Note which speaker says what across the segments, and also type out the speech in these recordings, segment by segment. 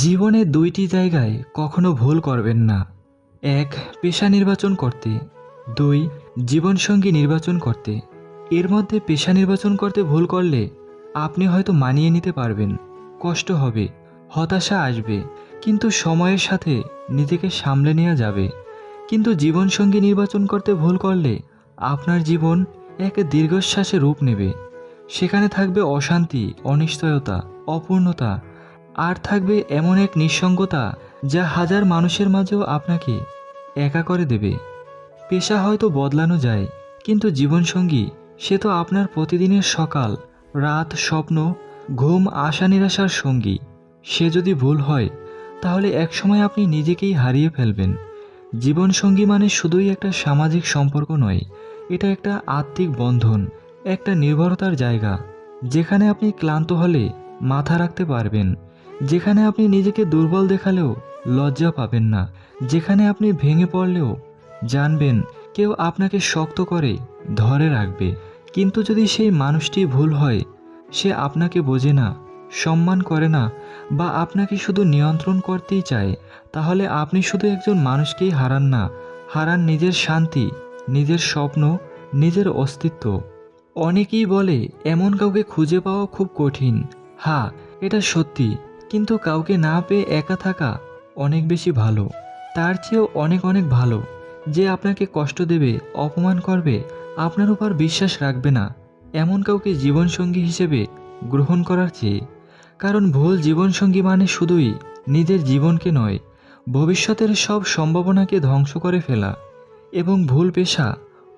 Speaker 1: জীবনে দুইটি জায়গায় কখনো ভুল করবেন না। এক, পেশা নির্বাচন করতে। দুই, জীবনসঙ্গী নির্বাচন করতে। এর মধ্যে পেশা নির্বাচন করতে ভুল করলে আপনি হয়তো মানিয়ে নিতে পারবেন, কষ্ট হবে, হতাশা আসবে, কিন্তু সময়ের সাথে নিজেকে সামলে নেওয়া যাবে। কিন্তু জীবনসঙ্গী নির্বাচন করতে ভুল করলে আপনার জীবন এক দীর্ঘশ্বাসে রূপ নেবে। সেখানে থাকবে অশান্তি, অনিশ্চয়তা, অপূর্ণতা, আর থাকবে এমন এক নিঃসঙ্গতা যা হাজার মানুষের মাঝেও আপনাকে একা করে দেবে। পেশা হয়তো বদলানো যায়, কিন্তু জীবনসঙ্গী, সে তো আপনার প্রতিদিনের সকাল, রাত, স্বপ্ন, ঘুম, আশা নিরাশার সঙ্গী। সে যদি ভুল হয় তাহলে একসময় আপনি নিজেকেই হারিয়ে ফেলবেন। জীবনসঙ্গী মানে শুধুই একটা সামাজিক সম্পর্ক নয়, এটা একটা আত্মিক বন্ধন, একটা নির্ভরতার জায়গা, যেখানে আপনি ক্লান্ত হলে মাথা রাখতে পারবেন, যেখানে আপনি নিজেকে দুর্বল দেখালেও লজ্জা পাবেন না, যেখানে আপনি ভেঙে পড়লেও জানবেন কেউ আপনাকে শক্ত করে ধরে রাখবে। কিন্তু যদি সেই মানুষটি ভুল হয়, সে আপনাকে বোঝে না, সম্মান করে না, বা আপনাকে শুধু নিয়ন্ত্রণ করতেই চায়, তাহলে আপনি শুধু একজন মানুষকেই হারান না, হারান নিজের শান্তি, নিজের স্বপ্ন, নিজের অস্তিত্ব। অনেকেই বলে এমন কাউকে খুঁজে পাওয়া খুব কঠিন। হ্যাঁ, এটা সত্যি, কিন্তু কাউকে না পেয়ে একা থাকা অনেক বেশি ভালো। তার চেয়েও অনেক অনেক ভালো যে আপনাকে কষ্ট দেবে, অপমান করবে, আপনার উপর বিশ্বাস রাখবে না, এমন কাউকে জীবনসঙ্গী হিসেবে গ্রহণ করার চেয়ে। কারণ ভুল জীবনসঙ্গী মানে শুধুই নিজের জীবনকে নয়, ভবিষ্যতের সব সম্ভাবনাকে ধ্বংস করে ফেলা। এবং ভুল পেশা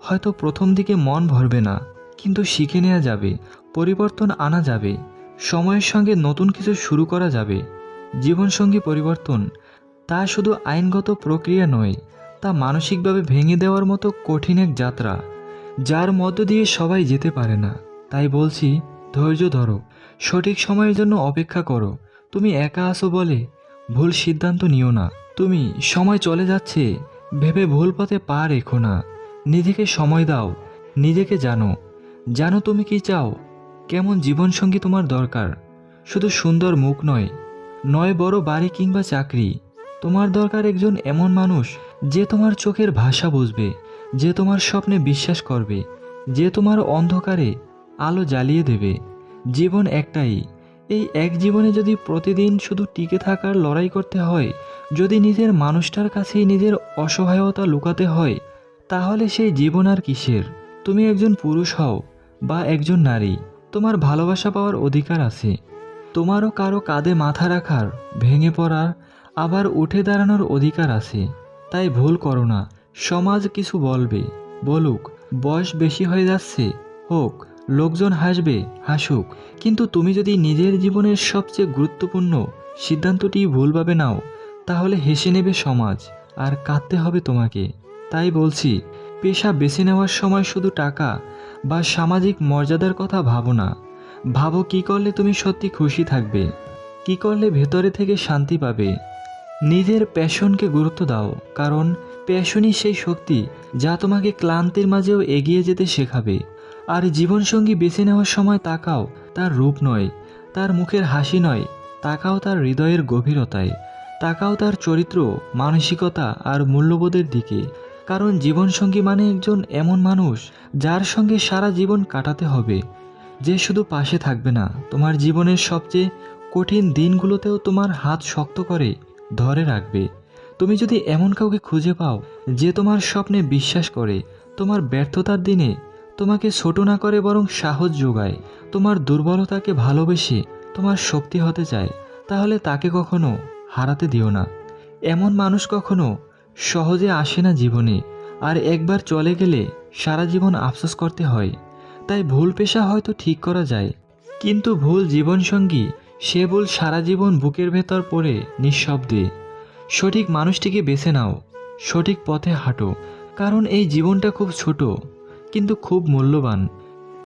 Speaker 1: হয়তো প্রথম দিকে মন ভরবে না, কিন্তু শিখে নেওয়া যাবে, পরিবর্তন আনা যাবে, সময়ের সঙ্গে নতুন কিছু শুরু করা যাবে। জীবনসঙ্গী পরিবর্তন, তা শুধু আইনগত প্রক্রিয়া নয়, তা মানসিকভাবে ভেঙে দেওয়ার মতো কঠিন এক যাত্রা, যার মধ্য দিয়ে সবাই যেতে পারে না। তাই বলছি, ধৈর্য ধরো, সঠিক সময়ের জন্য অপেক্ষা করো। তুমি একা আছো বলে ভুল সিদ্ধান্ত নিও না। তুমি সময় চলে যাচ্ছে ভেবে ভুল পথে পা রেখো না। নিজেকে সময় দাও, নিজেকে জানো, জানো তুমি কি চাও, কেমন জীবনসঙ্গী তোমার দরকার। শুধু সুন্দর মুখ নয়, নয় বড় বাড়ি কিংবা চাকরি। তোমার দরকার একজন এমন মানুষ যে তোমার চোখের ভাষা বুঝবে, যে তোমার স্বপ্নে বিশ্বাস করবে, যে তোমার অন্ধকারে আলো জ্বালিয়ে দেবে। জীবন একটাই, এই এক জীবনে যদি প্রতিদিন শুধু টিকে থাকার লড়াই করতে হয়, যদি নিজের মানুষটার কাছেই নিজের অসহায়তা লুকাতে হয়, তাহলে সেই জীবন আর কিসের। তুমি একজন পুরুষ হও বা একজন নারী, তোমার ভালোবাসা পাওয়ার অধিকার আছে। তোমারও কারো কাঁধে মাথা রাখার, ভেঙে পড়ার, আবার উঠে দাঁড়ানোর অধিকার আছে। তাই ভুল করো না। সমাজ কিছু বলবে, বলুক, বয়স বেশি হয়ে যাচ্ছে, হোক, লোকজন হাসবে, হাসুক, কিন্তু তুমি যদি নিজের জীবনের সবচেয়ে গুরুত্বপূর্ণ সিদ্ধান্তটি ভুলভাবে নাও, তাহলে হেসে নেবে সমাজ, আর কাঁদতে হবে তোমাকে। তাই বলছি, পেশা বেছে নেওয়ার সময় শুধু টাকা বা সামাজিক মর্যাদার কথা ভাবো না। ভাবো কি করলে তুমি সত্যি খুশি থাকবে, কি করলে ভেতরে থেকে শান্তি পাবে। নিজের প্যাশনকে গুরুত্ব দাও, কারণ প্যাশনই সেই শক্তি যা তোমাকে ক্লান্তির মাঝেও এগিয়ে যেতে শেখাবে। আর জীবনসঙ্গী বেছে নেওয়ার সময় তাকাও তার রূপ নয়, তার মুখের হাসি নয়, তাকাও তার হৃদয়ের গভীরতায়, তাকাও তার চরিত্র, মানসিকতা আর মূল্যবোধের দিকে। কারণ জীবনসঙ্গী মানে একজন এমন মানুষ যার সঙ্গে সারা জীবন কাটাতে হবে, যে শুধু পাশে থাকবে না, তোমার জীবনের সবচেয়ে কঠিন দিনগুলোতেও তোমার হাত শক্ত করে ধরে রাখবে। তুমি যদি এমন কাউকে খুঁজে পাও যে তোমার স্বপ্নে বিশ্বাস করে, তোমার ব্যর্থতার দিনে তোমাকে ছোট না করে বরং সাহস যোগায়, তোমার দুর্বলতাকে ভালোবেসে তোমার শক্তি হতে চায়, তাহলে তাকে কখনো হারাতে দিও না। এমন মানুষ কখনো সহজে আসে না জীবনে, আর একবার চলে গেলে সারা জীবন আফসোস করতে হয়। তাই ভুল পেশা হয়তো ঠিক করা যায়, কিন্তু ভুল জীবনসঙ্গী, সে ভুল সারা জীবন বুকের ভেতর পড়ে নিঃশব্দে। সঠিক মানুষটিকে বেছে নাও, সঠিক পথে হাঁটো, কারণ এই জীবনটা খুব ছোট কিন্তু খুব মূল্যবান।